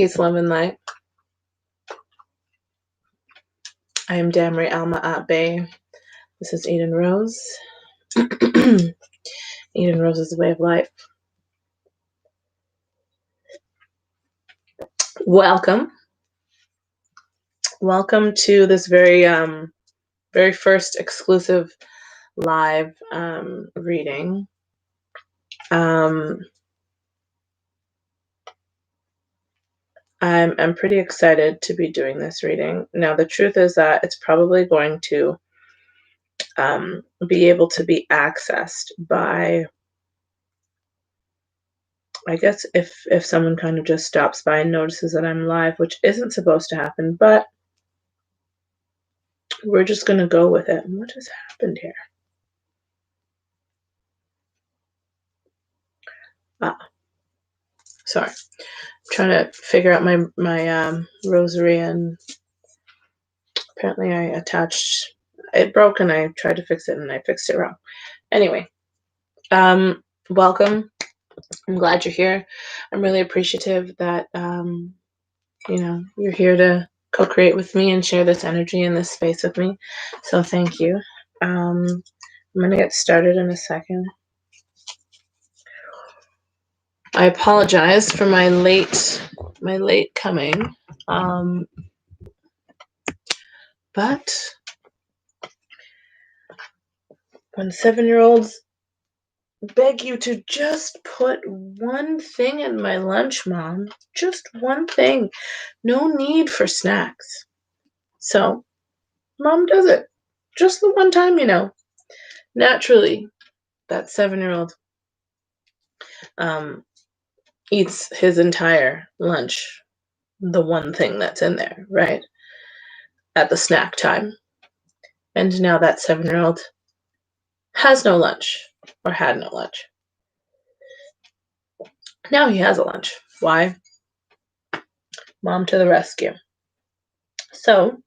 Peace, love, and light. I am Damri Alma Abe. This is Eden Rose. Eden Rose is the way of life. Welcome. Welcome to this very first exclusive live reading. I'm pretty excited to be doing this reading. Now, the truth is that it's probably going to be able to be accessed by, I guess, if someone kind of just stops by and notices that I'm live, which isn't supposed to happen, but we're just going to go with it. What has happened here? Sorry. I'm trying to figure out my rosary, and apparently I attached, it broke, and I tried to fix it and I fixed it wrong. Anyway, welcome. I'm glad you're here. I'm really appreciative that you're here to co-create with me and share this energy in this space with me. So thank you. I'm gonna get started in a second. I apologize for my late coming. But when 7-year-olds beg you to just put one thing in my lunch, Mom, just one thing, no need for snacks. So Mom does it just the one time, naturally. That 7-year-old eats his entire lunch, the one thing that's in there, right, at the snack time. And now that 7-year-old has no lunch, or had no lunch. Now he has a lunch. Why? Mom to the rescue. So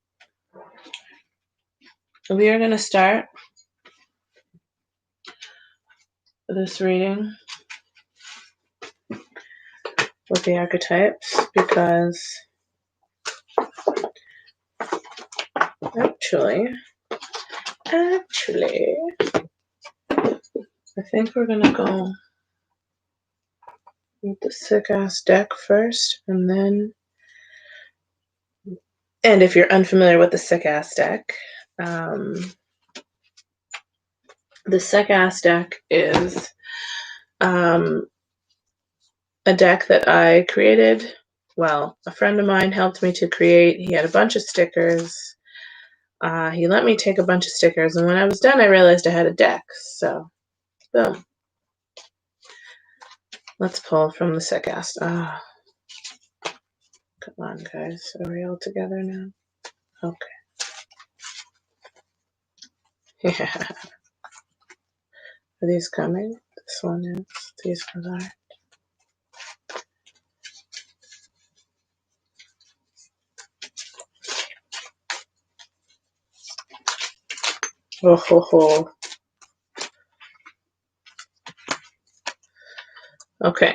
we are going to start this reading with the archetypes, because actually, I think we're going to go with the sick-ass deck first, and then, and if you're unfamiliar with the sick-ass deck, the sick-ass deck is a deck that I created. Well, a friend of mine helped me to create. He had a bunch of stickers. He let me take a bunch of stickers, and when I was done, I realized I had a deck. So, boom. Let's pull from the sick-ass. Come on, guys. Are we all together now? Okay. Yeah. Are these coming? This one is. These ones are. Oh ho ho. Okay.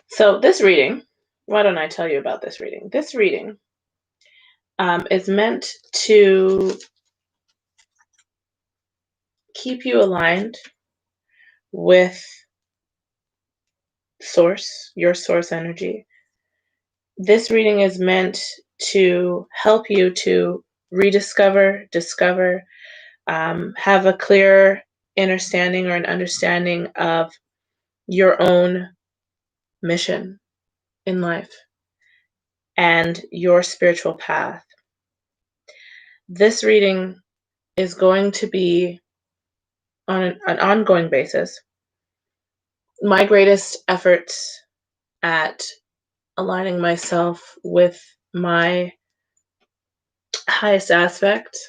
So this reading, why don't I tell you about this reading? This reading is meant to keep you aligned with source, your source energy. This reading is meant to help you to rediscover, discover, have a clear understanding or an understanding of your own mission in life and your spiritual path. This reading is going to be on an ongoing basis. My greatest efforts at aligning myself with my highest aspects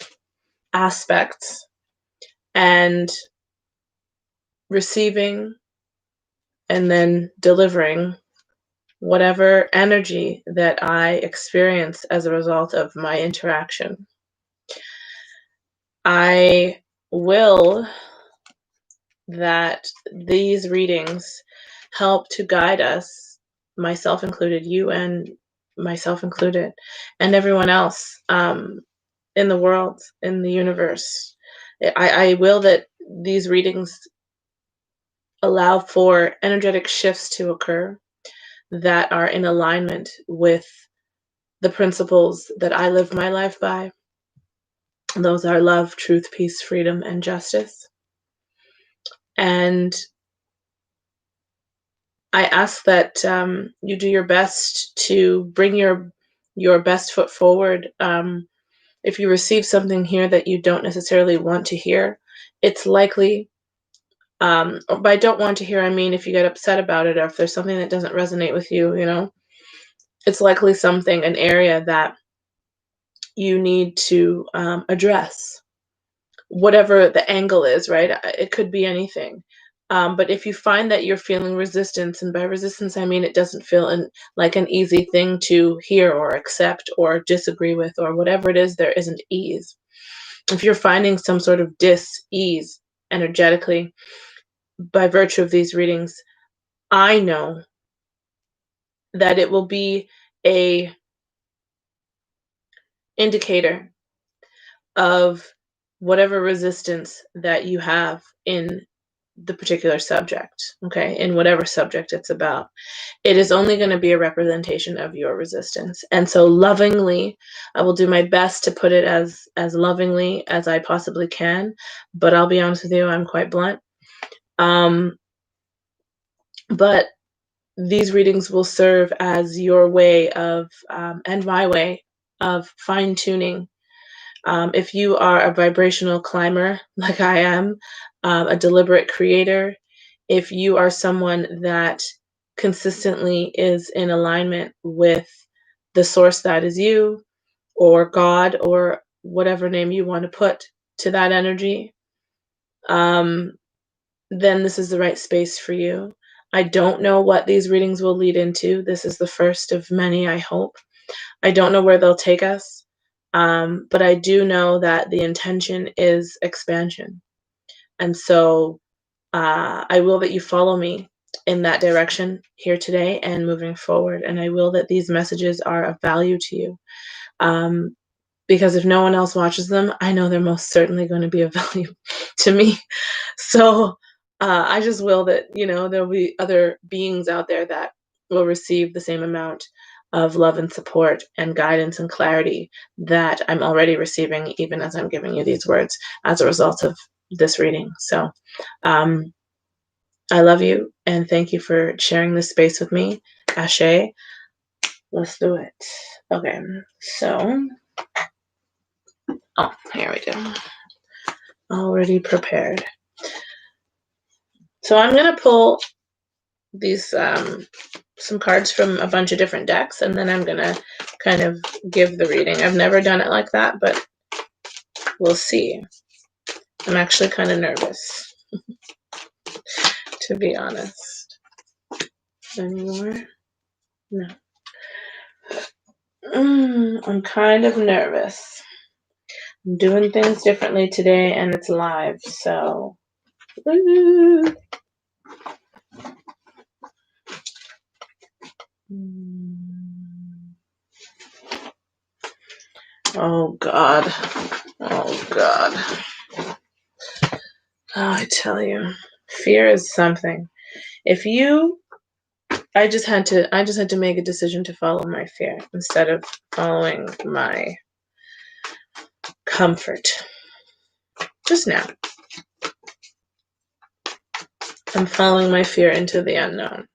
and receiving and then delivering whatever energy that I experience as a result of my interaction. I will that these readings help to guide us, myself included, you and myself included, and everyone else in the world, in the universe. I will that these readings allow for energetic shifts to occur that are in alignment with the principles that I live my life by. Those are love, truth, peace, freedom, and justice. And I ask that you do your best to bring your best foot forward. If you receive something here that you don't necessarily want to hear, it's likely. By don't want to hear, I mean if you get upset about it, or if there's something that doesn't resonate with you, it's likely something, an area that you need to address, whatever the angle is, right? It could be anything. But if you find that you're feeling resistance, and by resistance, I mean it doesn't feel like an easy thing to hear or accept or disagree with, or whatever it is, there isn't ease. If you're finding some sort of dis-ease energetically by virtue of these readings, I know that it will be a indicator of whatever resistance that you have in the particular subject, okay, in whatever subject it's about. It is only going to be a representation of your resistance. And so lovingly, I will do my best to put it as lovingly as I possibly can, but I'll be honest with you, I'm quite blunt. But these readings will serve as your way of, and my way of fine tuning. If you are a vibrational climber like I am, a deliberate creator, if you are someone that consistently is in alignment with the source that is you, or God, or whatever name you want to put to that energy, then this is the right space for you. I don't know what these readings will lead into. This is the first of many, I hope. I don't know where they'll take us, but I do know that the intention is expansion. And so I will that you follow me in that direction here today and moving forward. And I will that these messages are of value to you. Because if no one else watches them, I know they're most certainly going to be of value to me. So I just will that, there'll be other beings out there that will receive the same amount of love and support and guidance and clarity that I'm already receiving, even as I'm giving you these words as a result of this reading. So I love you and thank you for sharing this space with me. Ashe, let's do it. Okay, so, here we go. Already prepared. So I'm going to pull these some cards from a bunch of different decks, and then I'm going to kind of give the reading. I've never done it like that, but we'll see. I'm actually kind of nervous, to be honest. Any more? No. I'm kind of nervous. I'm doing things differently today, and it's live, so... Woo! Oh, God. Oh, God. Oh, I tell you, fear is something. I just had to make a decision to follow my fear instead of following my comfort. Just now. I'm following my fear into the unknown.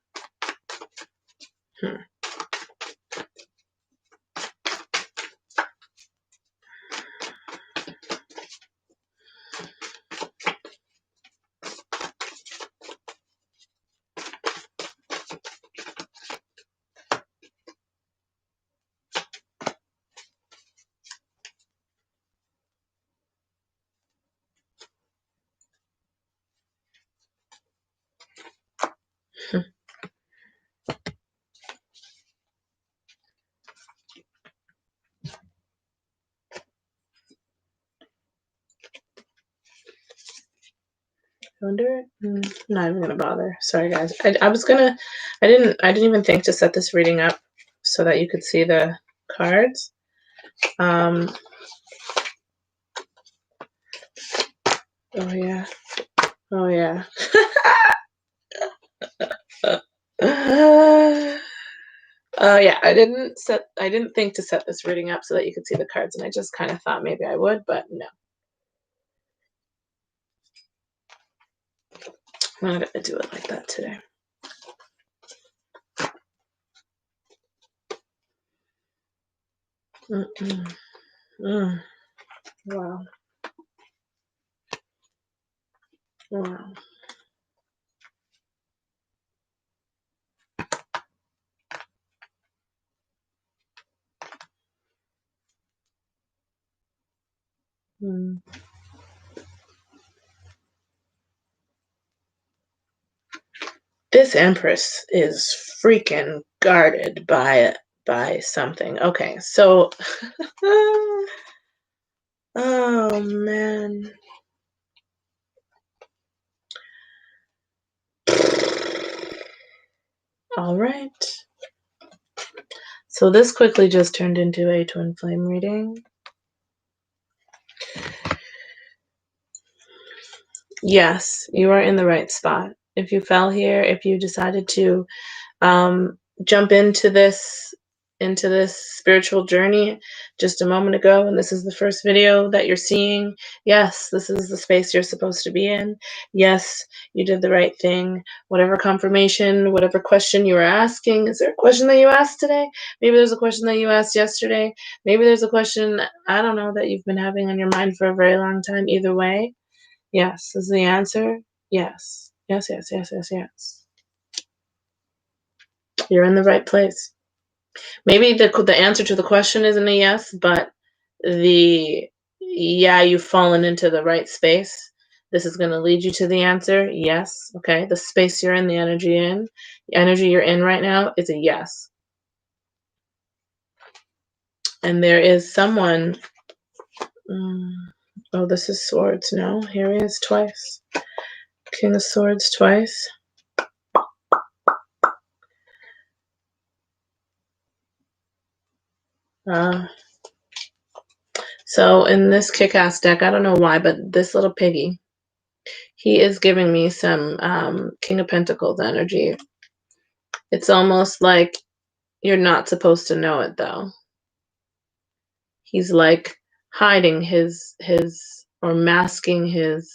wonder. Not even gonna bother. Sorry, guys. I was gonna. I didn't even think to set this reading up so that you could see the cards. Oh yeah. Oh yeah. Oh yeah. I didn't think to set this reading up so that you could see the cards, and I just kind of thought maybe I would, but no. I'm not gonna do it like that today. Wow. Wow. This Empress is freaking guarded by something. Okay, so oh man. All right. So this quickly just turned into a twin flame reading. Yes, you are in the right spot. If you fell here, if you decided to jump into this spiritual journey just a moment ago, and this is the first video that you're seeing, yes, this is the space you're supposed to be in. Yes, you did the right thing. Whatever confirmation, whatever question you were asking, is there a question that you asked today? Maybe there's a question that you asked yesterday. Maybe there's a question, I don't know, that you've been having on your mind for a very long time. Either way, yes is the answer. Yes. Yes, yes, yes, yes, yes. You're in the right place. Maybe the answer to the question isn't a yes, but you've fallen into the right space. This is going to lead you to the answer. Yes. Okay. The space you're in, the energy you're in right now is a yes. And there is someone. Oh, this is swords. No, here he is twice. King of Swords twice. So in this kick-ass deck, I don't know why, but this little piggy, he is giving me some King of Pentacles energy. It's almost like you're not supposed to know it, though. He's like hiding his or masking his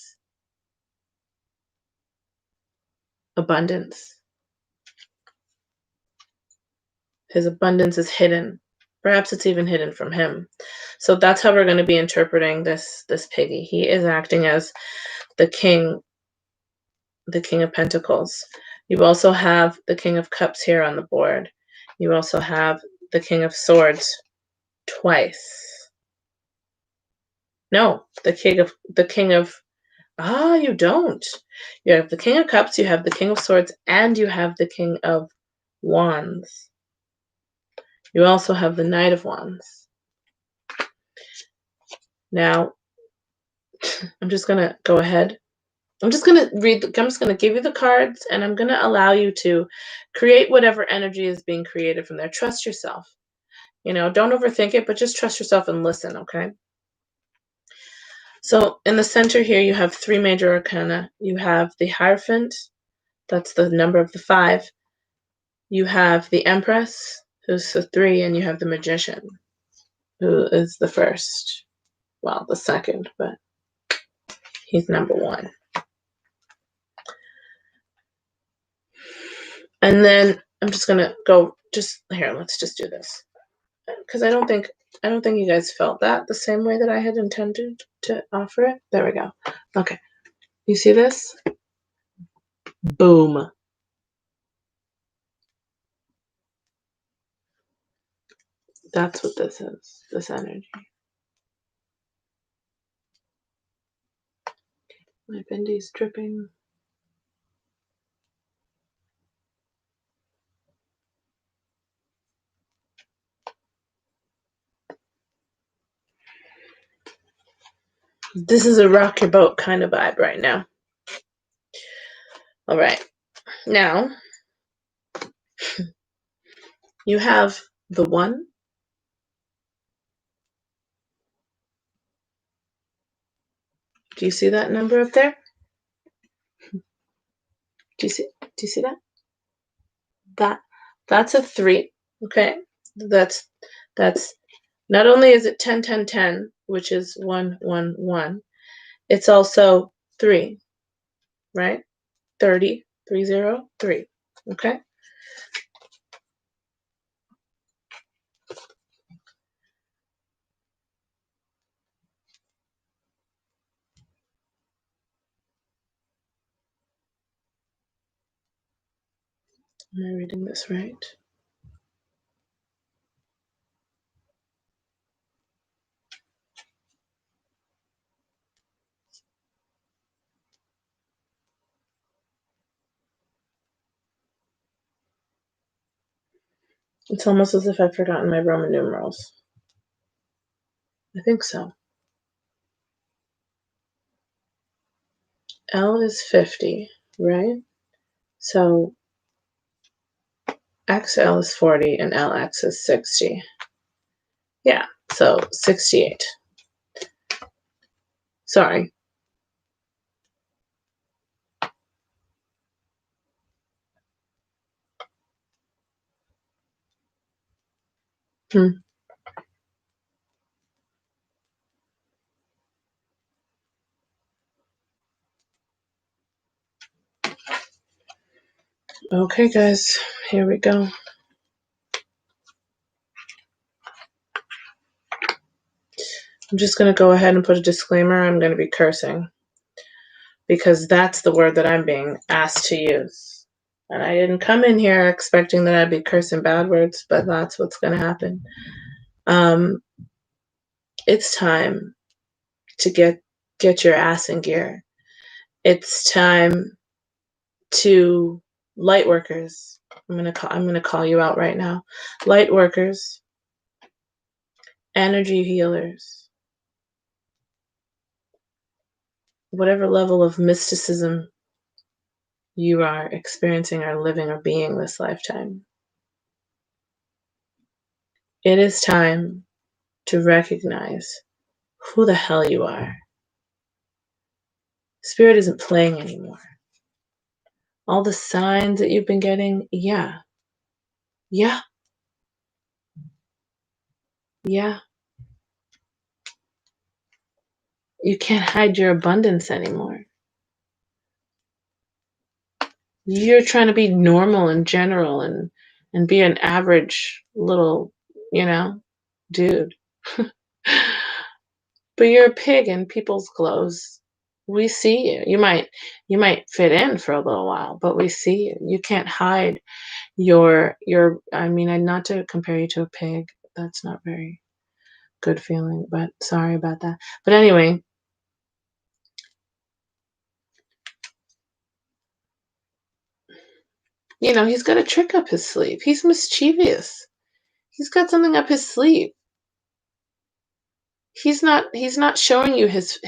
abundance. His abundance is hidden. Perhaps it's even hidden from him. So that's how we're going to be interpreting this piggy. He is acting as the king of Pentacles. You also have the King of Cups here on the board. You also have the King of Swords twice. No, the King of you don't. You have the King of Cups, you have the King of Swords, and you have the King of Wands. You also have the Knight of Wands. Now, I'm just going to go ahead. I'm just going to give you the cards, and I'm going to allow you to create whatever energy is being created from there. Trust yourself. Don't overthink it, but just trust yourself and listen, okay? So in the center here, you have 3 major arcana. You have the Hierophant, that's the number of the 5. You have the Empress, who's the 3, and you have the Magician, who is the first. Well, the second, but he's number 1. And then I'm just gonna go. Here. Let's just do this, because I don't think you guys felt that the same way that I had intended to offer it. There we go. Okay, you see this? Boom. That's what this is. This energy. My bendy's dripping. This is a rock your boat kind of vibe right now. All right. Now, you have the 1. Do you see that number up there? Do you see that? That's a 3. Okay? That's not only is it 10 10 10, which is 1 1 1, it's also 3, right? 30 30 3. Okay? Am I reading this right? It's almost as if I've forgotten my Roman numerals. I think so. L is 50, right? So XL is 40 and LX is 60. Yeah, so 68. Sorry. Okay, guys, here we go. I'm just going to go ahead and put a disclaimer. I'm going to be cursing because that's the word that I'm being asked to use. And I didn't come in here expecting that I'd be cursing bad words, but that's what's going to happen. It's time to get your ass in gear. It's time to light workers. I'm gonna call you out right now. Light workers, energy healers, whatever level of mysticism you are experiencing or living or being this lifetime. It is time to recognize who the hell you are. Spirit isn't playing anymore. All the signs that you've been getting, yeah. You can't hide your abundance anymore. You're trying to be normal and general and be an average little, dude. But you're a pig in people's clothes. We see you. You might fit in for a little while, but we see you. You can't hide your I mean, not to compare you to a pig. That's not very good feeling, but sorry about that. But anyway, he's got a trick up his sleeve. He's mischievous. He's got something up his sleeve. He's not showing you his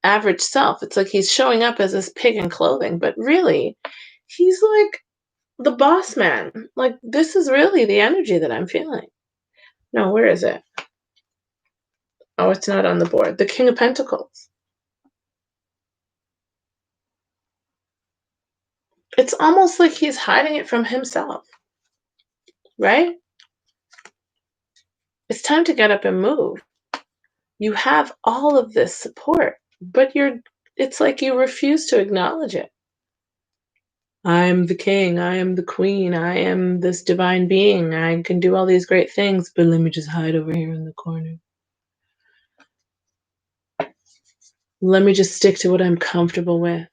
average self. It's like he's showing up as this pig in clothing, but really, he's like the boss man. Like, this is really the energy that I'm feeling. No, where is it? Oh, it's not on the board. The King of Pentacles. It's almost like he's hiding it from himself, right? It's time to get up and move. You have all of this support, but it's like you refuse to acknowledge it. I am the king, I am the queen, I am this divine being, I can do all these great things, but let me just hide over here in the corner. Let me just stick to what I'm comfortable with.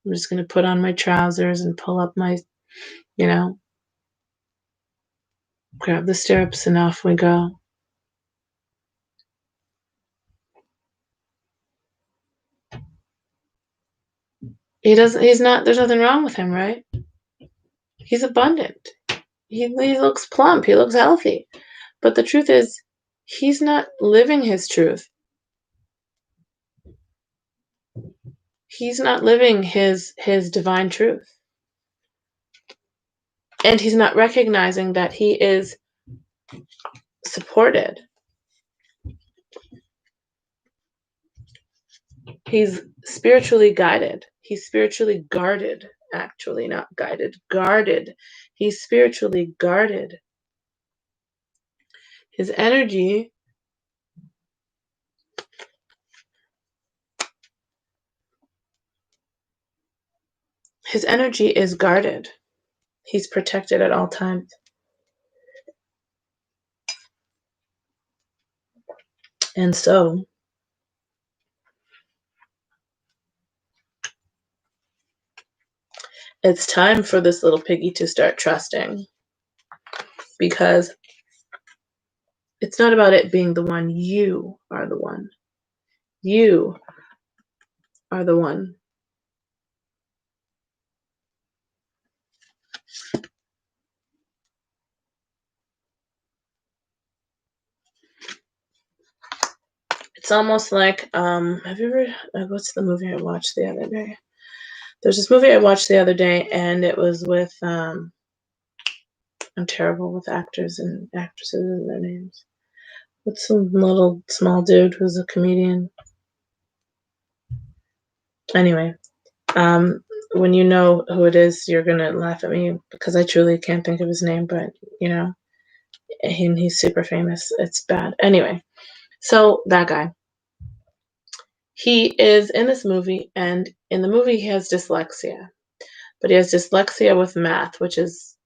I'm just going to put on my trousers and pull up my, grab the stirrups and off we go. There's nothing wrong with him, right? He's abundant. He looks plump, he looks healthy. But the truth is, he's not living his truth. he's not living his divine truth. And he's not recognizing that he is supported. He's spiritually guided. He's spiritually guarded, actually, not guided, guarded. He's spiritually guarded. His energy is guarded. He's protected at all times. And so it's time for this little piggy to start trusting, because it's not about it being the one. You are the one. You are the one. It's almost like, have you ever, what's the movie I watched the other day? There's this movie I watched the other day, and it was with, I'm terrible with actors and actresses and their names. What's some little small dude who's a comedian? Anyway, when you know who it is, you're gonna laugh at me because I truly can't think of his name, but you know, he's super famous. It's bad. Anyway, so that guy, he is in this movie, and in the movie he has dyslexia, but he has dyslexia with math, which is,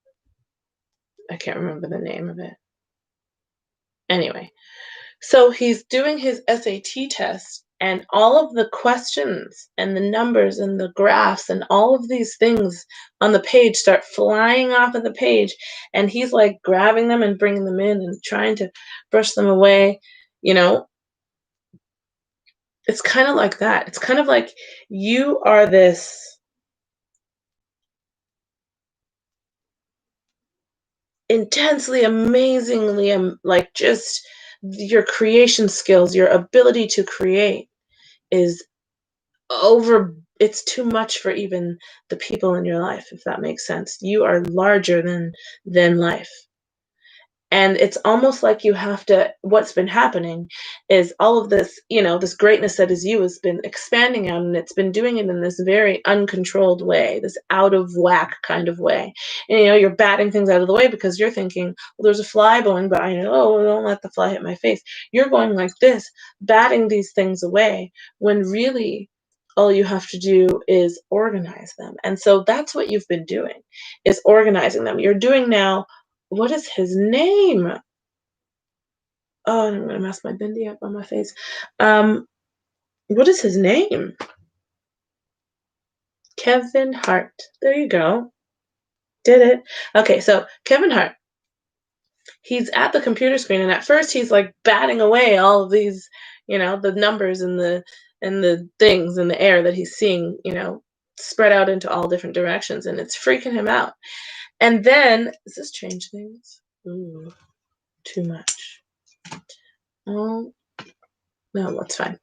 I can't remember the name of it. Anyway, so he's doing his SAT test, and all of the questions and the numbers and the graphs and all of these things on the page start flying off of the page, and he's like grabbing them and bringing them in and trying to brush them away. You know, it's kind of like that. It's kind of like you are this intensely, amazingly, like, just your creation skills, your ability to create is over, it's too much for even the people in your life, if that makes sense. You are larger than life. And it's almost like you have to, what's been happening is all of this, you know, this greatness that is you has been expanding out, and it's been doing it in this very uncontrolled way, this out of whack kind of way. And, you know, you're batting things out of the way because you're thinking, well, there's a fly going by, and oh, don't let the fly hit my face. You're going like this, batting these things away, when really all you have to do is organize them. And so that's what you've been doing, is organizing them. You're doing now, what is his name? Oh, I'm gonna mess my bindi up on my face. What is his name? Kevin Hart. There you go. Did it. Okay, so Kevin Hart. He's at the computer screen, and at first he's like batting away all of these, you know, the numbers and the things in the air that he's seeing, you know, spread out into all different directions, and it's freaking him out. And then, does this change things? Ooh, too much. Oh, no, that's fine.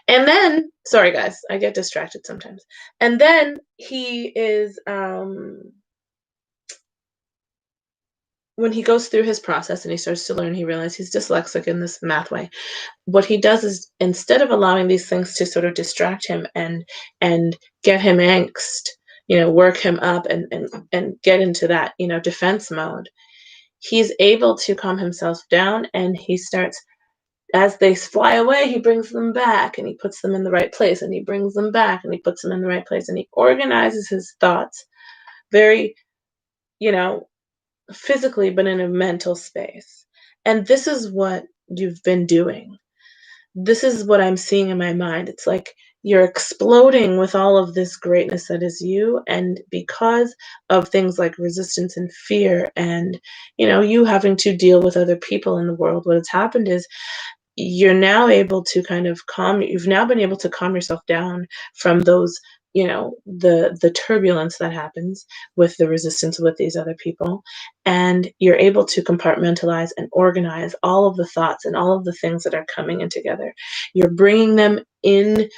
And then, sorry guys, I get distracted sometimes. And then he is, when he goes through his process and he starts to learn, he realizes he's dyslexic in this math way. What he does is, instead of allowing these things to sort of distract him and get him angst, you know, work him up and get into that, you know, defense mode, he's able to calm himself down, and he starts, as they fly away, he brings them back, and he puts them in the right place, and he brings them back, and he puts them in the right place, and he organizes his thoughts very, you know, physically, but in a mental space. And this is what you've been doing. This is what I'm seeing in my mind. It's like you're exploding with all of this greatness that is you, and because of things like resistance and fear, and, you know, you having to deal with other people in the world, what has happened is you're now able to kind of you've now been able to calm yourself down from those, you know, the turbulence that happens with the resistance with these other people, and you're able to compartmentalize and organize all of the thoughts and all of the things that are coming in together. You're bringing them in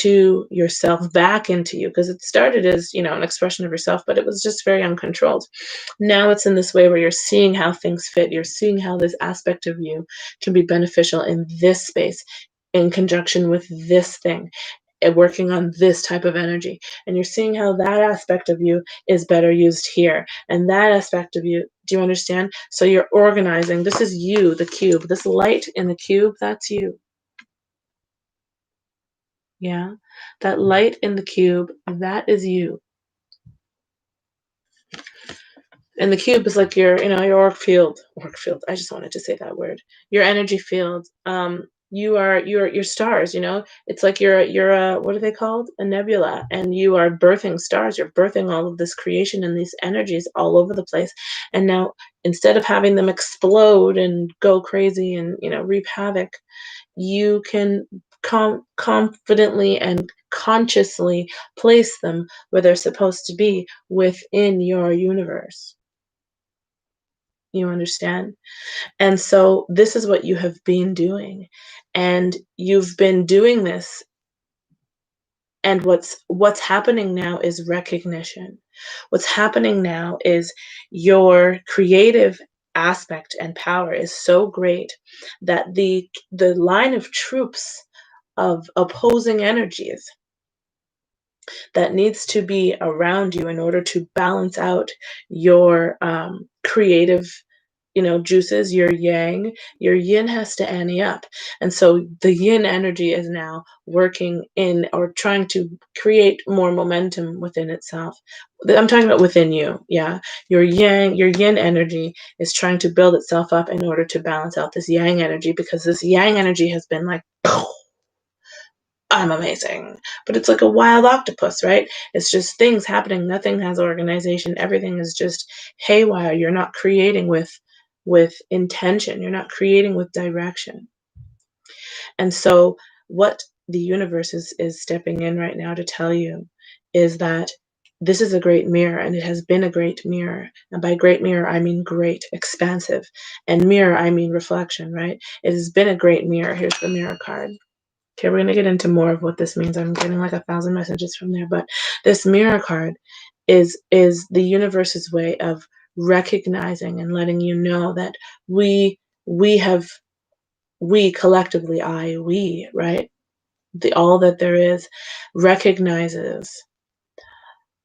into yourself, back into you, because it started as, an expression of yourself, but it was just very uncontrolled. Now it's in this way where you're seeing how things fit. You're seeing how this aspect of you can be beneficial in this space in conjunction with this thing, and working on this type of energy. And you're seeing how that aspect of you is better used here. And that aspect of you, do you understand? So you're organizing. This is you, the cube. This light in the cube, that's you. Yeah. That light in the cube, that is you. And the cube is like your orc field. I just wanted to say that word. Your energy field. You are your stars. It's like you're a, what are they called? A nebula, and you are birthing stars. You're birthing all of this creation and these energies all over the place. And now, instead of having them explode and go crazy and reap havoc, you can confidently and consciously place them where they're supposed to be within your universe. You understand? And so this is what you have been doing. And you've been doing this, and what's happening now is recognition. What's happening now is your creative aspect and power is so great that the line of troops of opposing energies that needs to be around you in order to balance out your creative juices, your yang, your yin has to ante up. And so the yin energy is now working in, or trying to create more momentum within itself. I'm talking about within you. Yeah. Your yin energy is trying to build itself up in order to balance out this yang energy, because this yang energy has been like, I'm amazing. But it's like a wild octopus, right? It's just things happening. Nothing has organization. Everything is just haywire. You're not creating with intention. You're not creating with direction. And so what the universe is stepping in right now to tell you is that this is a great mirror, and it has been a great mirror. And by great mirror, I mean great, expansive. And mirror, I mean reflection, right? It has been a great mirror. Here's the mirror card. Okay, we're going to get into more of what this means. I'm getting like 1,000 messages from there. But this mirror card is the universe's way of recognizing and letting you know that we have we collectively, we, right? The all that there is recognizes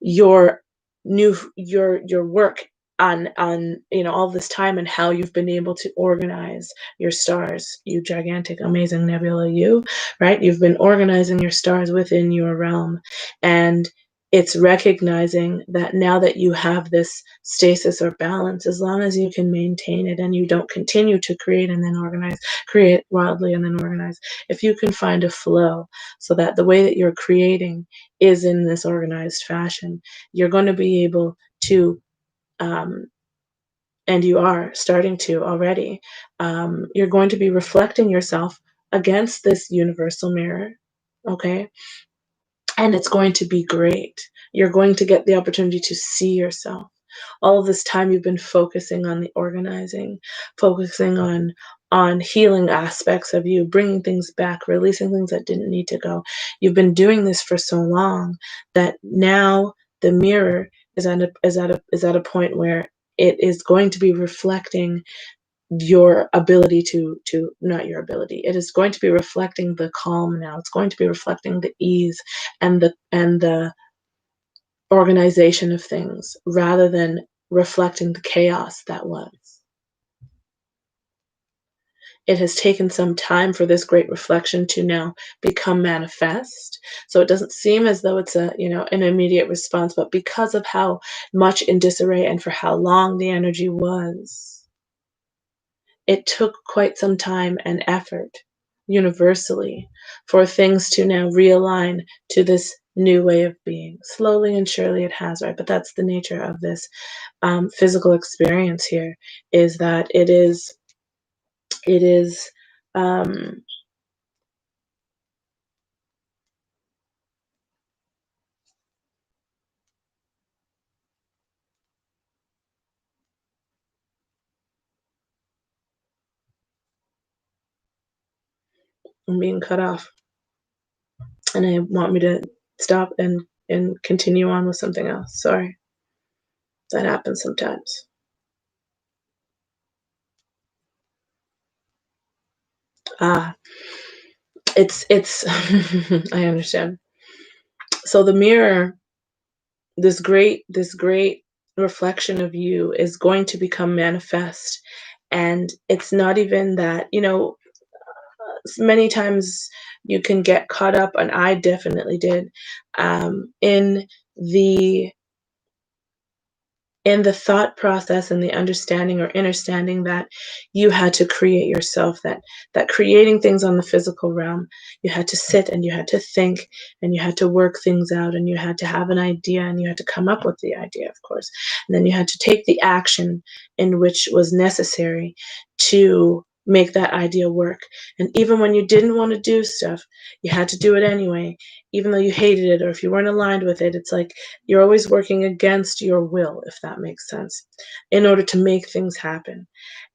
your your work on all this time, and how you've been able to organize your stars, you gigantic amazing nebula, you, right? You've been organizing your stars within your realm, and it's recognizing that now that you have this stasis or balance, as long as you can maintain it and you don't continue to create and then organize, create wildly and then organize, if you can find a flow so that the way that you're creating is in this organized fashion, you're going to be able to, and you are starting to already, you're going to be reflecting yourself against this universal mirror, okay? And it's going to be great. You're going to get the opportunity to see yourself. All of this time you've been focusing on the organizing, focusing on healing aspects of you, bringing things back, releasing things that didn't need to go. You've been doing this for so long that now the mirror is at a point where it is going to be reflecting your ability to not your ability, it is going to be reflecting the calm. Now it's going to be reflecting the ease and the organization of things, rather than reflecting the chaos that was. It has taken some time for this great reflection to now become manifest, so it doesn't seem as though it's an immediate response, but because of how much in disarray and for how long the energy was, it took quite some time and effort universally for things to now realign to this new way of being. Slowly and surely it has, right? But that's the nature of this physical experience here, is that it is um, being cut off. and I want me to stop and continue on with something else. Sorry. That happens sometimes. Ah, it's I understand. So the mirror, this great reflection of you is going to become manifest. And it's not even that, many times you can get caught up, and I definitely did, in the thought process and the understanding or understanding that you had to create yourself, that creating things on the physical realm, you had to sit and you had to think and you had to work things out and you had to have an idea and you had to come up with the idea, of course, and then you had to take the action in which was necessary to make that idea work. And even when you didn't want to do stuff, you had to do it anyway, even though you hated it or if you weren't aligned with it. It's like you're always working against your will, if that makes sense, in order to make things happen.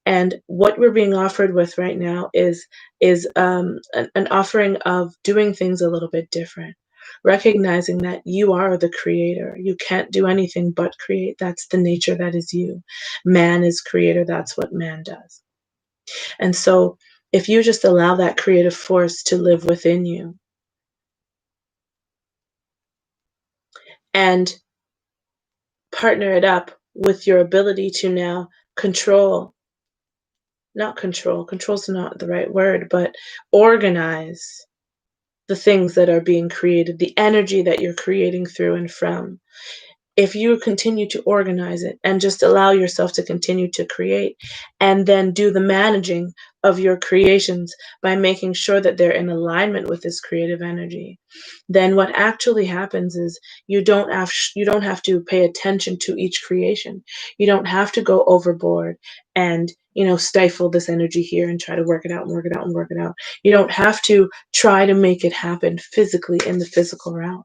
And what we're being offered with right now is an offering of doing things a little bit different, recognizing that you are the creator. You can't do anything but create. That's the nature that is you. Man is creator. That's what man does. And so, if you just allow that creative force to live within you and partner it up with your ability to now control, not control, control's not the right word, but organize the things that are being created, the energy that you're creating through and from. If you continue to organize it and just allow yourself to continue to create and then do the managing of your creations by making sure that they're in alignment with this creative energy, then what actually happens is you don't have to pay attention to each creation. You don't have to go overboard and stifle this energy here and try to work it out and work it out and work it out. You don't have to try to make it happen physically in the physical realm.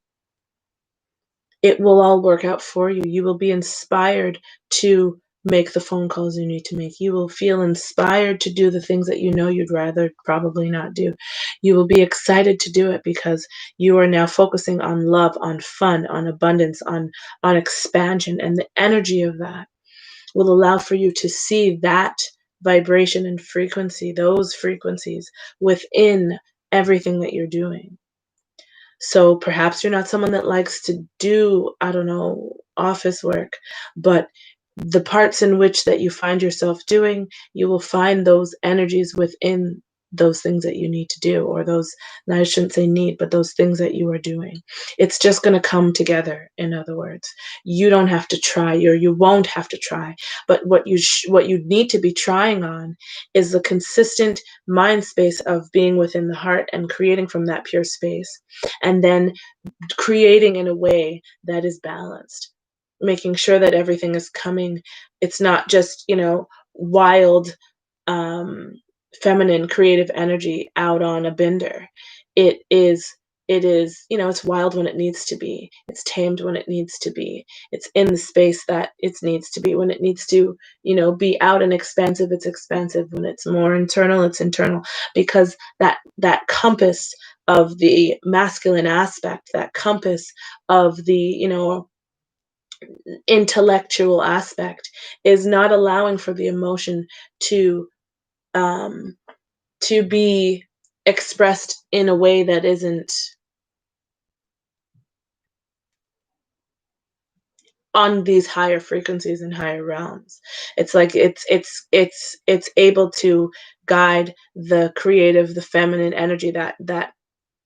It will all work out for you. You will be inspired to make the phone calls you need to make. You will feel inspired to do the things that you know you'd rather probably not do. You will be excited to do it because you are now focusing on love, on fun, on abundance, on expansion, and the energy of that will allow for you to see that vibration and frequency, those frequencies within everything that you're doing. So perhaps you're not someone that likes to do, I don't know, office work, but the parts in which that you find yourself doing, you will find those energies within those things that you need to do, or those, and I shouldn't say need, but those things that you are doing. It's just going to come together, in other words. You don't have to try, or you won't have to try, but what you need to be trying on is the consistent mind space of being within the heart and creating from that pure space, and then creating in a way that is balanced, making sure that everything is coming. It's not just, wild, um, feminine creative energy out on a bender. It is, it's wild when it needs to be. It's tamed when it needs to be. It's in the space that it needs to be. When it needs to, be out and expansive, it's expansive. When it's more internal, it's internal. Because that compass of the masculine aspect, that compass of the, intellectual aspect, is not allowing for the emotion to um to be expressed in a way that isn't on these higher frequencies and higher realms. It's like it's able to guide the creative, the feminine energy, that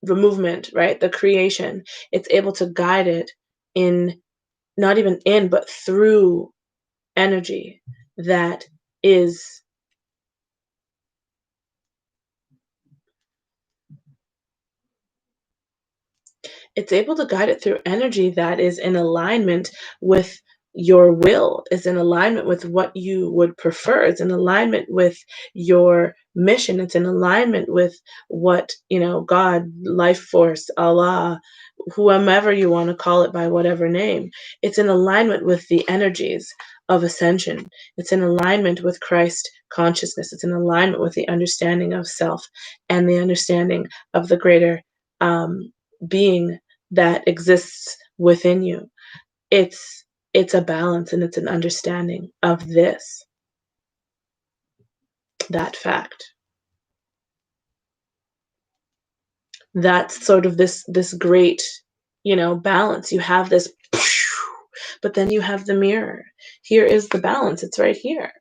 the movement, right? The creation. It's able to guide it in, not even in, but through energy that is, it's able to guide it through energy that is in alignment with your will, is in alignment with what you would prefer, it's in alignment with your mission, it's in alignment with what, God, life force, Allah, whomever you want to call it by whatever name. It's in alignment with the energies of ascension. It's in alignment with Christ consciousness. It's in alignment with the understanding of self and the understanding of the greater, um, being that exists within you. It's a balance, and it's an understanding of that fact. That's sort of this great, balance. You have this, but then you have the mirror. Here is the balance. It's right here.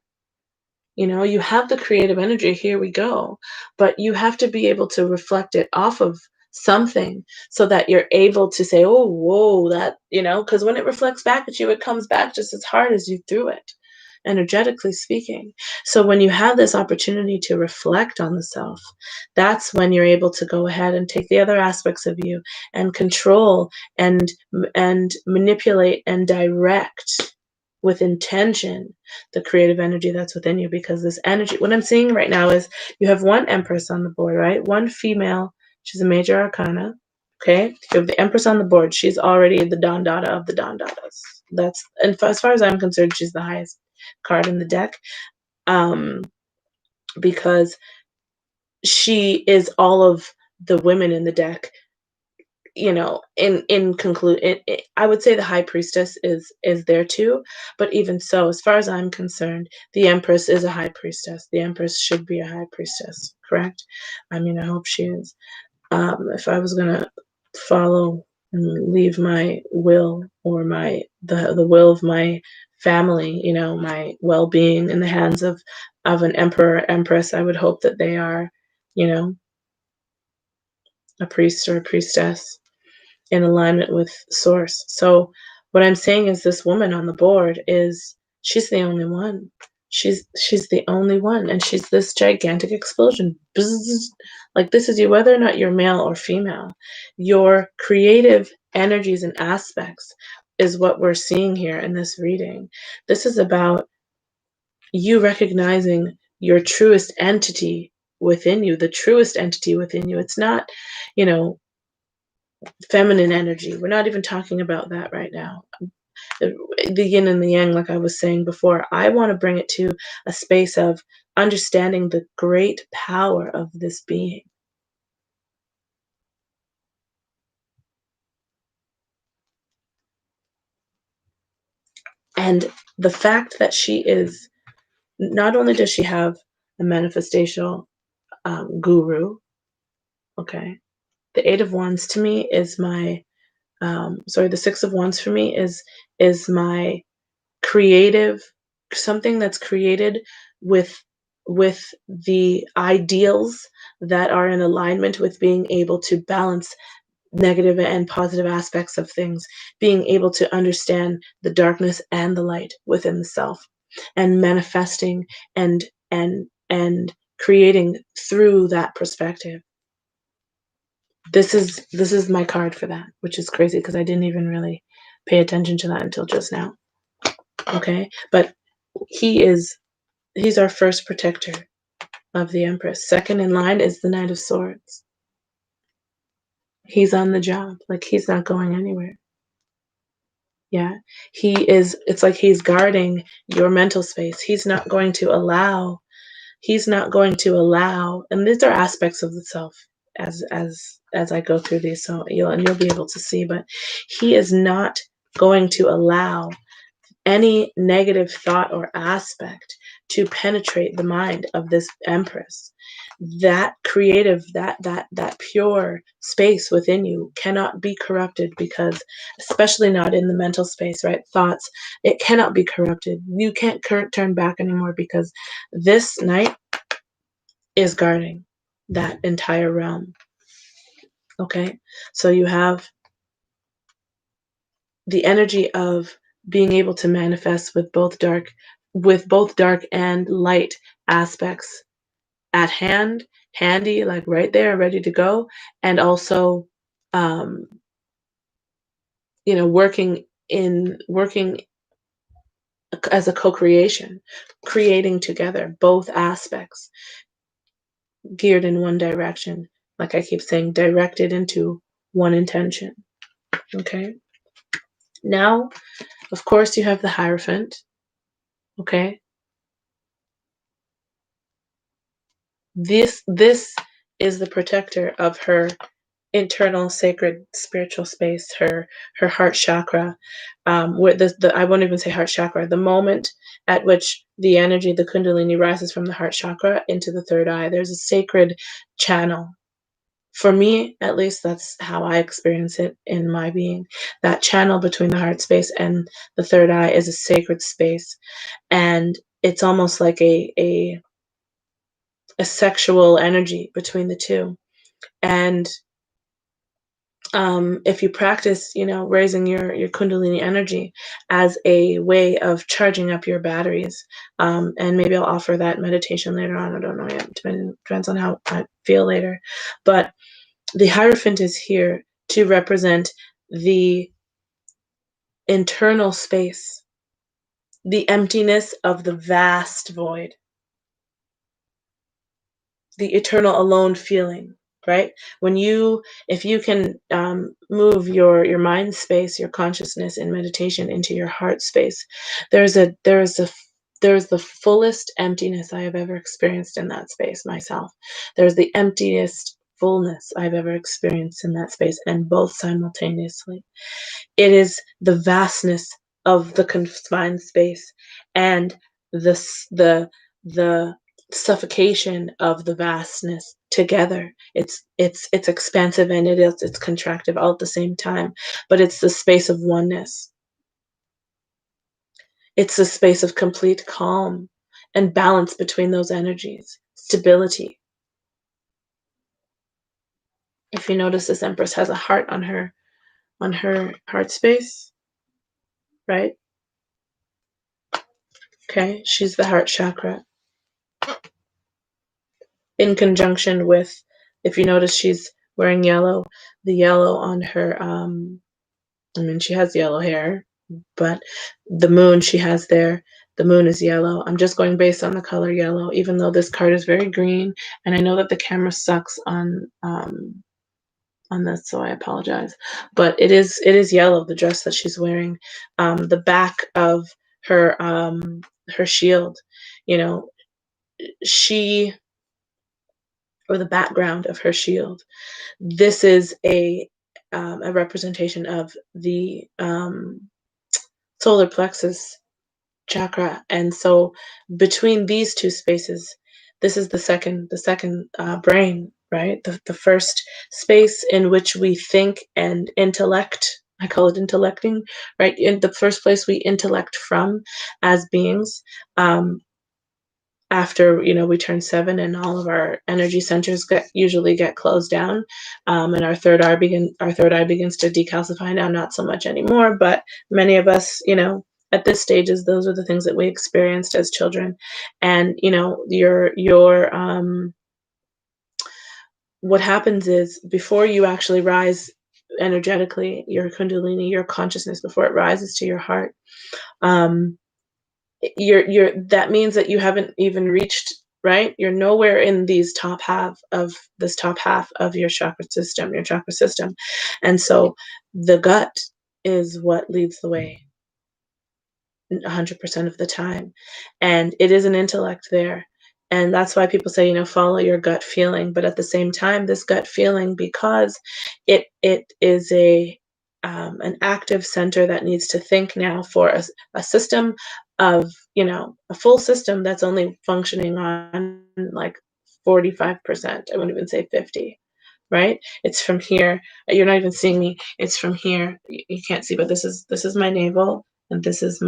You have the creative energy. Here we go. But you have to be able to reflect it off of something so that you're able to say, oh, whoa, that, because when it reflects back at you, it comes back just as hard as you threw it, energetically speaking. So when you have this opportunity to reflect on the self, that's when you're able to go ahead and take the other aspects of you and control and manipulate and direct with intention the creative energy that's within you. Because this energy, what I'm seeing right now is you have one Empress on the board, right? One female. She's a major arcana. Okay, you have the Empress on the board. She's already the Don Dada of the Don Dadas. And as far as I'm concerned, she's the highest card in the deck, because she is all of the women in the deck. In conclude, I would say the High Priestess is there too, but even so, as far as I'm concerned, the Empress is a High Priestess. The Empress should be a High Priestess, correct? I mean, I hope she is. If I was gonna follow and leave my will, or the will of my family, my well-being in the hands of an emperor or empress, I would hope that they are, you know, a priest or a priestess in alignment with source. So what I'm saying is, this woman on the board she's the only one. She's the only one, and she's this gigantic explosion. Bzzz. Like, this is you, whether or not you're male or female. Your creative energies and aspects is what we're seeing here in this reading. This is about you recognizing your truest entity within you, the truest entity within you. It's not, you know, feminine energy. We're not even talking about that right now. The yin and the yang, like I was saying before, I want to bring it to a space of understanding the great power of this being. And the fact that she is, not only does she have a manifestational guru, okay, the Eight of Wands to me is my, the Six of Wands for me is my creative, something that's created with the ideals that are in alignment with being able to balance negative and positive aspects of things, being able to understand the darkness and the light within the self, and manifesting and creating through that perspective. This is my card for that, which is crazy because I didn't even really pay attention to that until just now. Okay, but he's our first protector of the Empress. Second in line is the Knight of Swords. He's on the job, like he's not going anywhere. Yeah, it's like he's guarding your mental space. He's not going to allow, and these are aspects of the self as I go through these, so you'll be able to see, but he is not going to allow any negative thought or aspect to penetrate the mind of this Empress. That creative, that pure space within you cannot be corrupted, because, especially not in the mental space, right? Thoughts, it cannot be corrupted. You can't turn back anymore, because this Knight is guarding that entire realm. Okay, so you have the energy of being able to manifest with both dark and light aspects at hand, handy, like right there, ready to go, and also working as a co-creation, creating together, both aspects geared in one direction, like I keep saying, directed into one intention. Okay, now of course you have the Hierophant. Okay, this is the protector of her internal sacred spiritual space, her heart chakra, where the I won't even say heart chakra, the moment at which the energy, the kundalini, rises from the heart chakra into the third eye, there's a sacred channel. For me, at least, that's how I experience it in my being. That channel between the heart space and the third eye is a sacred space, and it's almost like a sexual energy between the two. And if you practice, raising your kundalini energy as a way of charging up your batteries, and maybe I'll offer that meditation later on. I don't know yet. Depends on how I feel later. But the Hierophant is here to represent the internal space, the emptiness of the vast void, the eternal alone feeling, right? If you can move your mind space, your consciousness in meditation into your heart space, there's the fullest emptiness I have ever experienced in that space myself. There's the emptiest fullness I've ever experienced in that space, and both simultaneously. It is the vastness of the confined space and the suffocation of the vastness together. It's expansive and it's contractive all at the same time, but it's the space of oneness. It's the space of complete calm and balance between those energies, stability. If you notice, this Empress has a heart on her heart space, right? Okay, she's the heart chakra. In conjunction with, if you notice, she's wearing yellow, the yellow on her, she has yellow hair, but the moon she has there, the moon is yellow. I'm just going based on the color yellow, even though this card is very green, and I know that the camera sucks on this, so I apologize. But it is yellow, the dress that she's wearing. The back of her shield, she or the background of her shield. This is a representation of the solar plexus chakra, and so between these two spaces, this is the second brain, right? The first space in which we think and intellect. I call it intellecting, right? In the first place we intellect from as beings. After we turn 7 and all of our energy centers usually get closed down, and our third eye begins to decalcify. Now, not so much anymore, but many of us, at this stages, those are the things that we experienced as children. And your what happens is, before you actually rise energetically, your kundalini, your consciousness, before it rises to your heart, that means that you haven't even reached, right? You're nowhere in this top half of your chakra system. And so the gut is what leads the way 100% of the time, and it is an intellect there. And that's why people say, follow your gut feeling. But at the same time, this gut feeling, because it is an active center that needs to think now for a system of, a full system that's only functioning on like 45%. I wouldn't even say 50, right? It's from here. You're not even seeing me. It's from here. You can't see, but this is my navel, and this is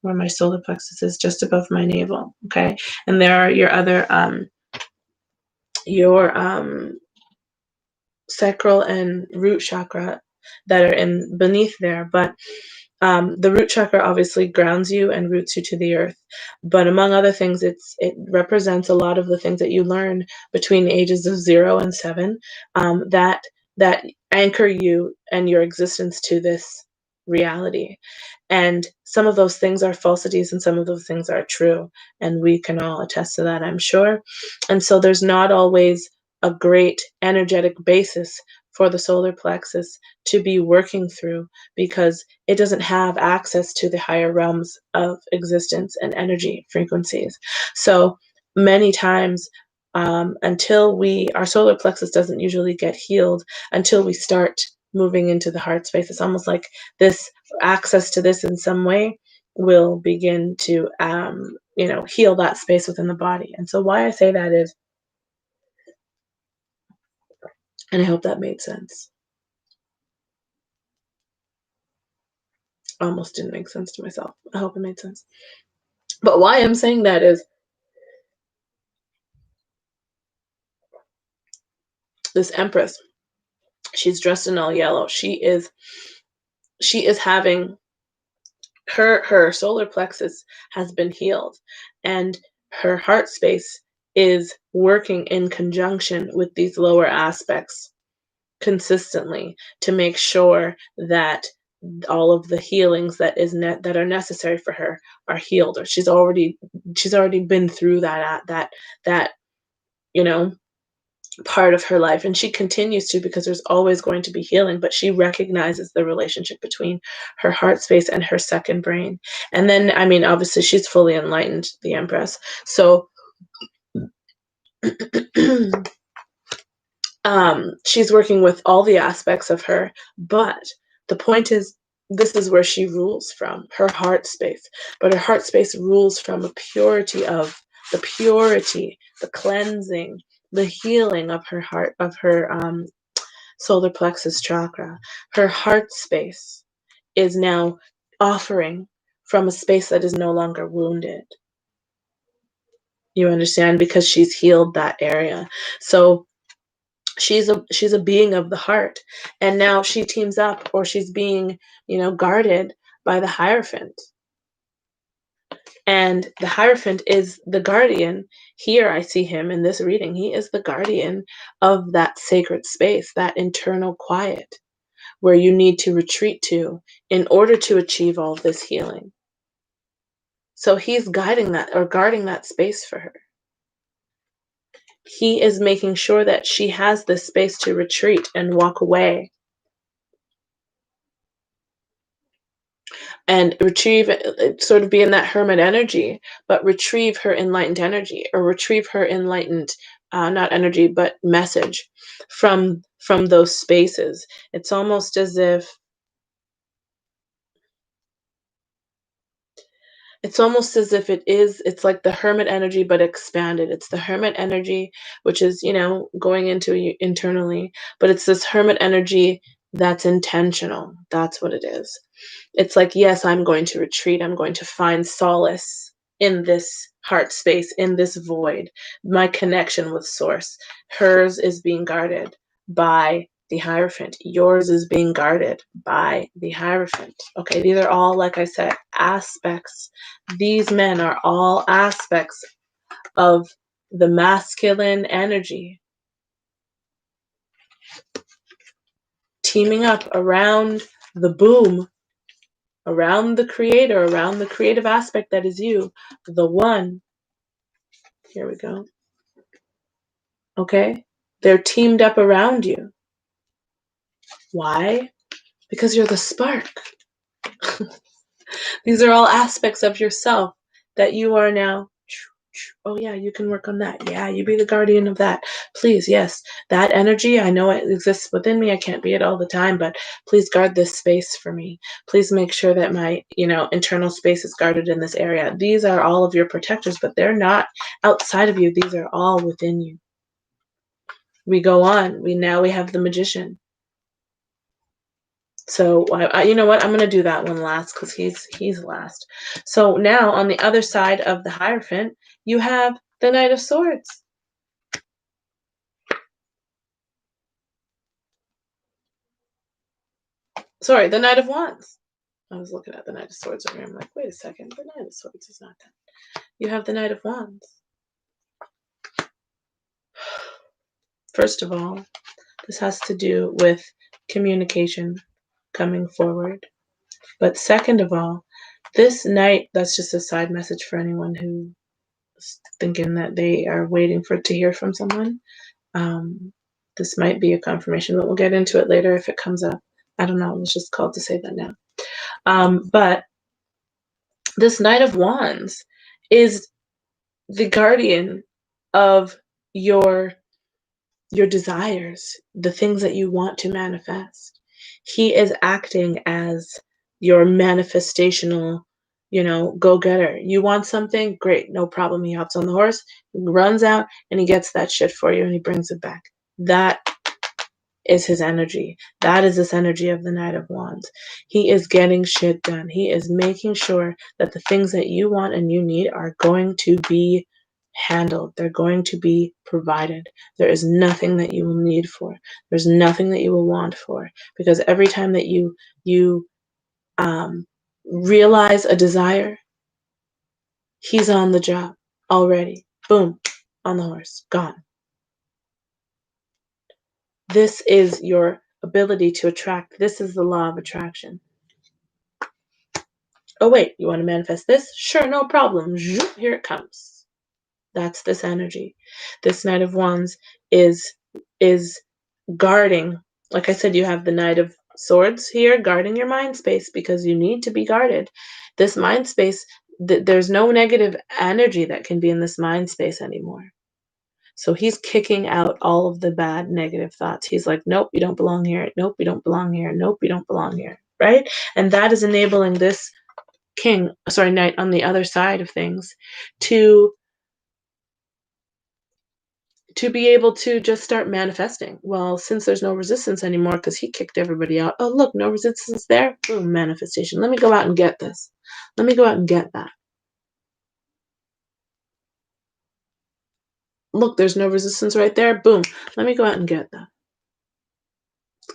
where my solar plexus is, just above my navel. Okay, and there are your other your sacral and root chakra that are in beneath there, but the root chakra obviously grounds you and roots you to the earth. But among other things, it represents a lot of the things that you learn between the ages of 0 and 7, that anchor you and your existence to this reality. And some of those things are falsities and some of those things are true. And we can all attest to that, I'm sure. And so there's not always a great energetic basis for the solar plexus to be working through, because it doesn't have access to the higher realms of existence and energy frequencies. So many times until our solar plexus doesn't usually get healed until we start moving into the heart space. It's almost like this access to this in some way will begin to, heal that space within the body. And so why I say that is, and I hope that made sense. Almost didn't make sense to myself. I hope it made sense. But why I'm saying that is this Empress, she's dressed in all yellow. She is having her solar plexus has been healed, and her heart space is working in conjunction with these lower aspects consistently to make sure that all of the healings that are necessary for her are healed, or she's already been through that part of her life, and she continues to, because there's always going to be healing, but she recognizes the relationship between her heart space and her second brain. And then, I mean, obviously she's fully enlightened, the Empress, so she's working with all the aspects of her, but the point is, this is where she rules from, her heart space. But her heart space rules from a purity of the cleansing, the healing of her heart, of her solar plexus chakra. Her heart space is now offering from a space that is no longer wounded. You understand? Because she's healed that area. So she's a being of the heart, and now she teams up, or she's being, guarded by the Hierophant. And the Hierophant is the guardian. Here I see him in this reading. He is the guardian of that sacred space, that internal quiet where you need to retreat to in order to achieve all of this healing. So he's guiding that, or guarding that space for her. He is making sure that she has this space to retreat and walk away and retrieve, sort of be in that hermit energy, but retrieve her enlightened energy, or retrieve her enlightened, not energy, but message from those spaces. It's almost as if it's like the hermit energy, but expanded. It's the hermit energy, which is, going into you internally, but it's this hermit energy that's intentional. That's what it is. It's like, yes, I'm going to retreat. I'm going to find solace in this heart space, in this void, my connection with source. Hers is being guarded by the Hierophant. Yours is being guarded by the Hierophant. Okay, these are all, like I said, aspects. These men are all aspects of the masculine energy, teaming up around the boom, around the creator, around the creative aspect that is you, the one. Here we go. Okay? They're teamed up around you. Why? Because you're the spark. These are all aspects of yourself that you are now. Oh yeah, you can work on that. Yeah, you be the guardian of that. Please, yes, that energy, I know it exists within me. I can't be it all the time, but please guard this space for me. Please make sure that my, internal space is guarded in this area. These are all of your protectors, but they're not outside of you. These are all within you. We go on. We have the Magician. So you know what? I'm gonna do that one last because he's last. So now on the other side of the Hierophant, you have the Knight of Swords. Sorry, the Knight of Wands. I was looking at the Knight of Swords earlier. I'm like, wait a second, the Knight of Swords is not that. You have the Knight of Wands. First of all, this has to do with communication coming forward. But second of all, this Knight, that's just a side message for anyone who is thinking that they are waiting to hear from someone. This might be a confirmation, but we'll get into it later if it comes up. I don't know. I was just called to say that now. But this Knight of Wands is the guardian of your desires, the things that you want to manifest. He is acting as your manifestational, go-getter. You want something? Great, no problem. He hops on the horse, runs out, and he gets that shit for you and he brings it back. That is his energy. That is this energy of the Knight of Wands. He is getting shit done. He is making sure that the things that you want and you need are going to be handled. They're going to be provided. There is nothing that you will need for. There's nothing that you will want for. Because every time that you realize a desire, he's on the job already. Boom, on the horse, gone. This is your ability to attract. This is the law of attraction. Oh, wait, you want to manifest this? Sure, no problem. Here it comes. That's this energy. This Knight of Wands is guarding. Like I said, you have the Knight of Swords here guarding your mind space because you need to be guarded. This mind space, there's no negative energy that can be in this mind space anymore. So he's kicking out all of the bad negative thoughts. He's like, nope, you don't belong here. Nope, you don't belong here. Nope, you don't belong here. Right? And that is enabling this knight on the other side of things to be able to just start manifesting. Well, since there's no resistance anymore because he kicked everybody out. Oh, look, no resistance there. Boom, manifestation. Let me go out and get this. Let me go out and get that. Look, there's no resistance right there. Boom. Let me go out and get that.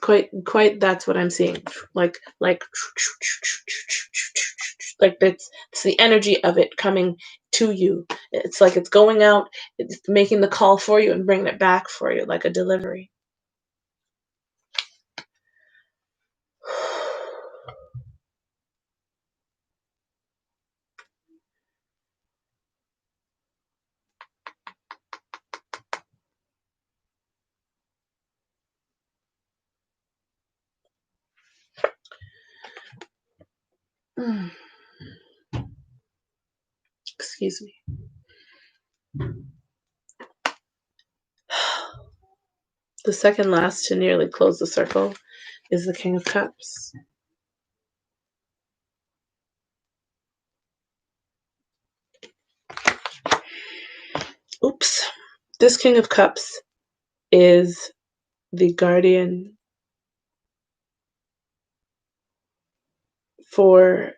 Quite that's what I'm seeing. Like it's the energy of it coming to you. It's like it's going out, it's making the call for you and bringing it back for you like a delivery. Excuse me. The second last to nearly close the circle is the King of Cups. Oops. This King of Cups is the guardian for,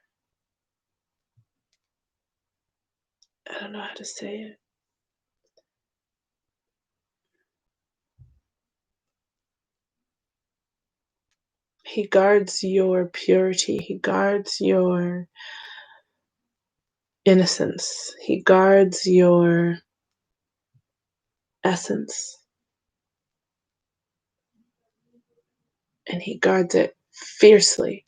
I don't know how to say it. He guards your purity. He guards your innocence. He guards your essence. And he guards it fiercely.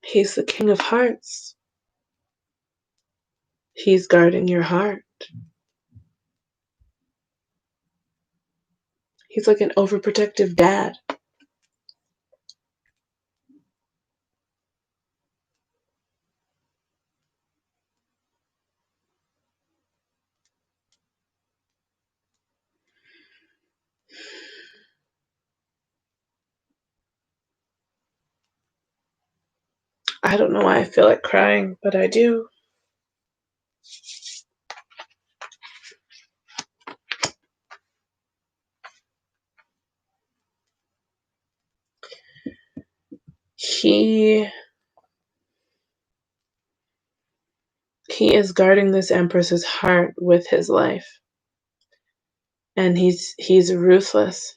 He's the King of Hearts. He's guarding your heart. He's like an overprotective dad. I don't know why I feel like crying, but I do. He is guarding this Empress's heart with his life. And he's ruthless.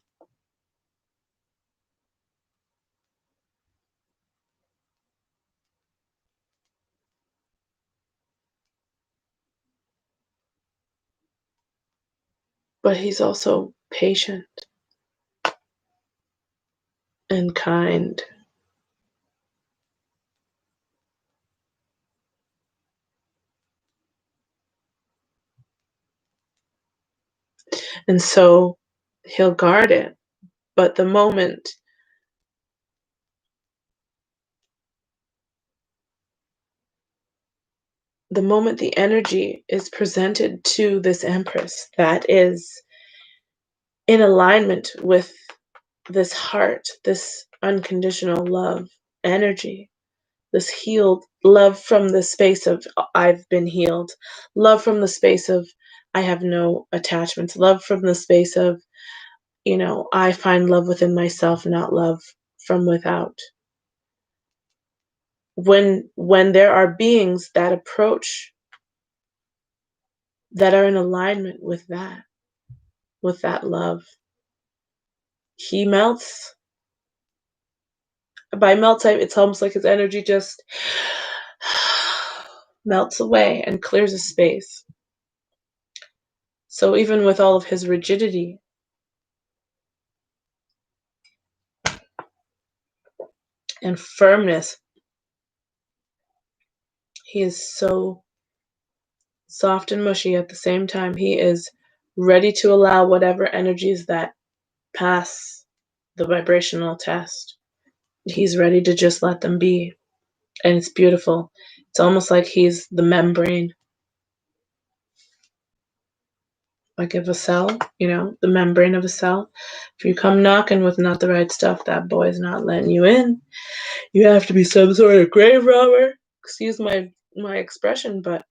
But he's also patient and kind. And so he'll guard it. But the moment the moment the energy is presented to this Empress that is in alignment with this heart, this unconditional love energy, this healed love from the space of I've been healed, love from the space of I have no attachments, love from the space of, I find love within myself, not love from without. When there are beings that approach that are in alignment with that love, he melts. By melts, it's almost like his energy just melts away and clears a space. So even with all of his rigidity, and firmness, he is so soft and mushy at the same time. He is ready to allow whatever energies that pass the vibrational test. He's ready to just let them be. And it's beautiful. It's almost like he's the membrane. Like of a cell, the membrane of a cell. If you come knocking with not the right stuff, that boy's not letting you in. You have to be some sort of grave robber. Excuse my expression, but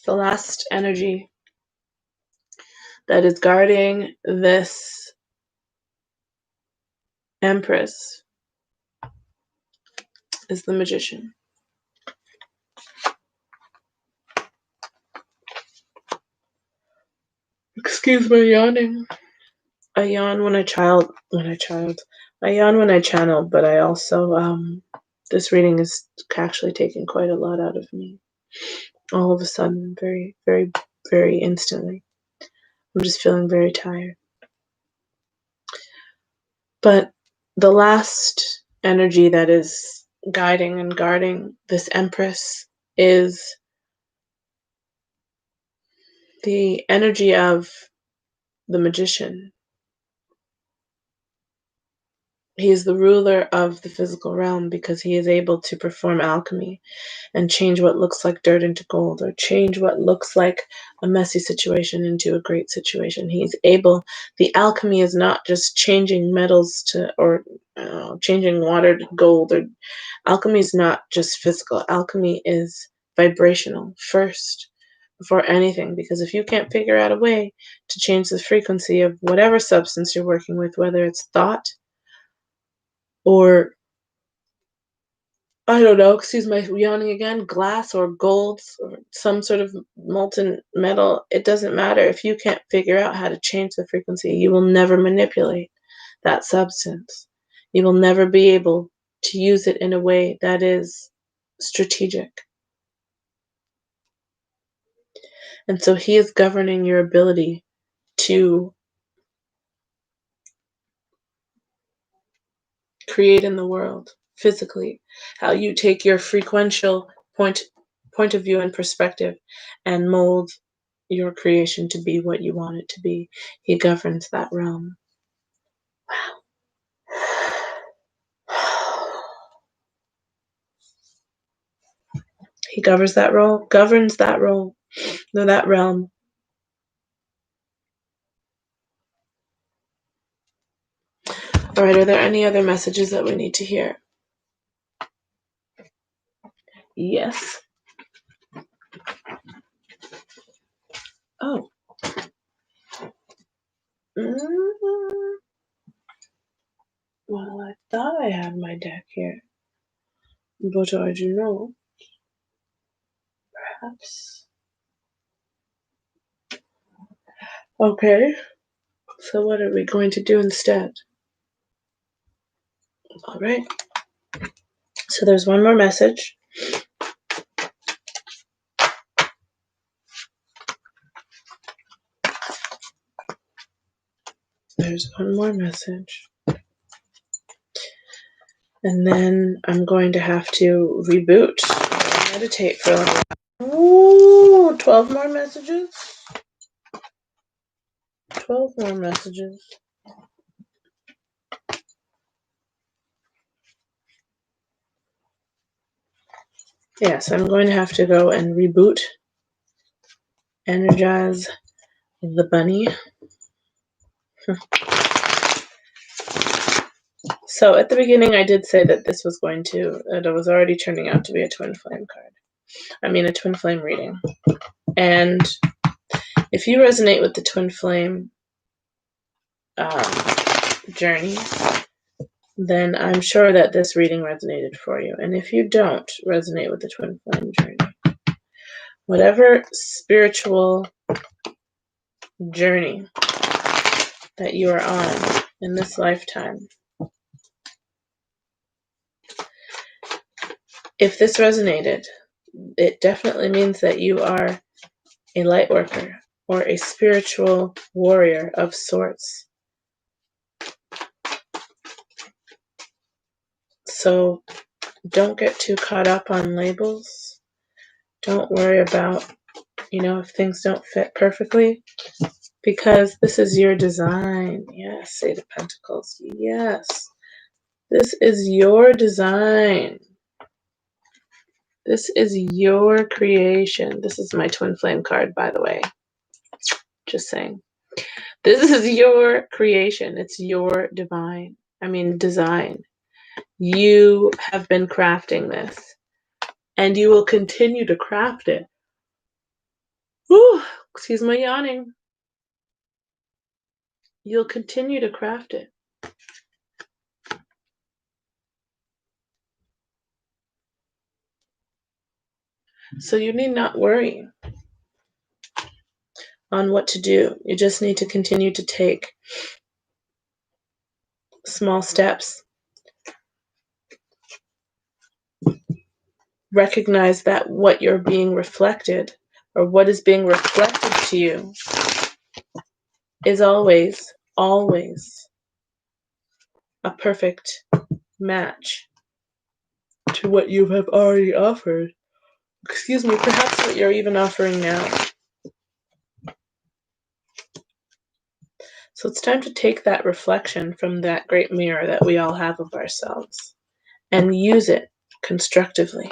the last energy that is guarding this Empress is the Magician. Excuse my yawning. I yawn when I channel, but I also, this reading is actually taking quite a lot out of me. All of a sudden, very, very, very instantly. I'm just feeling very tired. But the last energy that is guiding and guarding this Empress is the energy of the Magician. He is the ruler of the physical realm because he is able to perform alchemy and change what looks like dirt into gold, or change what looks like a messy situation into a great situation. He's able, the alchemy is not just changing metals to, or changing water to gold, or alchemy is not just physical. Alchemy is vibrational first before anything, because if you can't figure out a way to change the frequency of whatever substance you're working with, whether it's thought, or I don't know, excuse my yawning again, glass or gold or some sort of molten metal, it doesn't matter. If you can't figure out how to change the frequency, you will never manipulate that substance. You will never be able to use it in a way that is strategic. And so he is governing your ability to create in the world physically, how you take your frequential point of view and perspective and mold your creation to be what you want it to be. He governs that realm. He governs that realm. All right, are there any other messages that we need to hear? Yes. Oh. Well, I thought I had my deck here, but I do not. Perhaps. Okay. So what are we going to do instead? All right. So there's one more message. There's one more message. And then I'm going to have to reboot and meditate for a while. Ooh, 12 more messages? 12 more messages. Yes, I'm going to have to go and reboot, energize the bunny. So at the beginning I did say that this was that it was already turning out to be a twin flame card. I mean a twin flame reading. And if you resonate with the twin flame journey, then I'm sure that this reading resonated for you. And if you don't resonate with the twin flame journey, whatever spiritual journey that you are on in this lifetime, if this resonated, it definitely means that you are a light worker or a spiritual warrior of sorts. So don't get too caught up on labels. Don't worry about, if things don't fit perfectly, because this is your design. Yes, Eight of Pentacles. Yes, this is your design. This is your creation. This is my twin flame card, by the way. Just saying. This is your creation. It's your design. You have been crafting this, and you will continue to craft it. Whew, excuse my yawning. You'll continue to craft it. So you need not worry on what to do. You just need to continue to take small steps. Recognize that what you're being reflected, or what is being reflected to you, is always, always a perfect match to what you have already offered. Excuse me, perhaps what you're even offering now. So it's time to take that reflection from that great mirror that we all have of ourselves and use it constructively.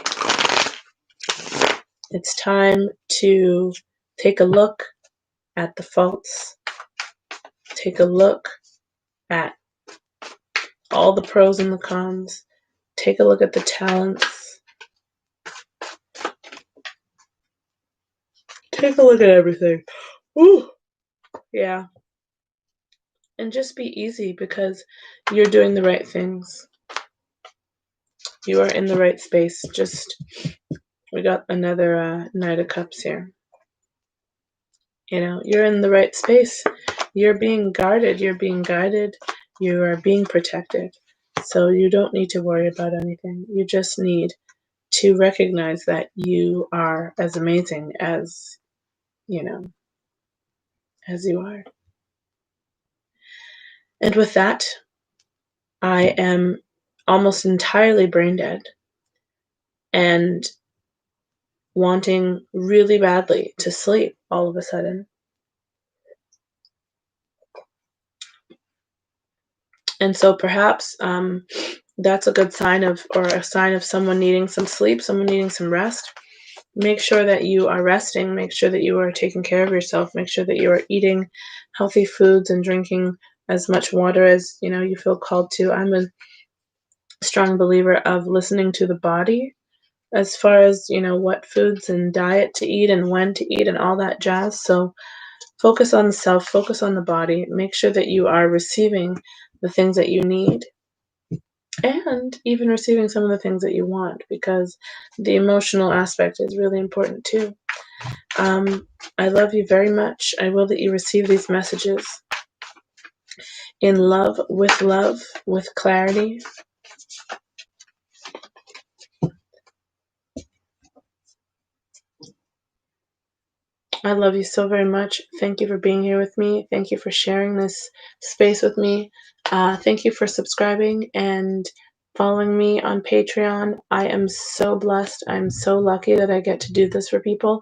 It's time to take a look at the faults. Take a look at all the pros and the cons. Take a look at the talents. Take a look at everything. Ooh, yeah. And just be easy, because you're doing the right things. You are in the right space. We got another Knight of Cups here. You're in the right space. You're being guarded. You're being guided. You are being protected. So you don't need to worry about anything. You just need to recognize that you are as amazing as you are. And with that, I am almost entirely brain dead and wanting really badly to sleep all of a sudden. And so perhaps that's a good sign of someone needing some sleep, someone needing some rest. Make sure that you are resting. Make sure that you are taking care of yourself. Make sure that you are eating healthy foods and drinking as much water as you feel called to. I'm a strong believer of listening to the body as far as what foods and diet to eat and when to eat and all that jazz. So focus on the self, focus on the body. Make sure that you are receiving the things that you need, and even receiving some of the things that you want, because the emotional aspect is really important too. I love you very much. I will that you receive these messages in love, with clarity. I love you so very much. Thank you for being here with me. Thank you for sharing this space with me. Thank you for subscribing and following me on Patreon. I am so blessed. I'm so lucky that I get to do this for people.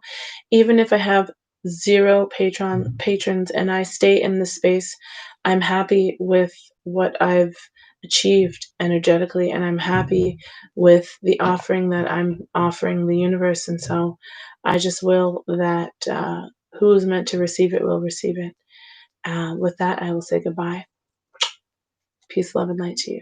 Even if I have 0 patrons, and I stay in this space, I'm happy with what I've achieved energetically, and I'm happy with the offering that I'm offering the universe. And so I just will that who is meant to receive it will receive it. With that, I will say goodbye. Peace, love, and light to you.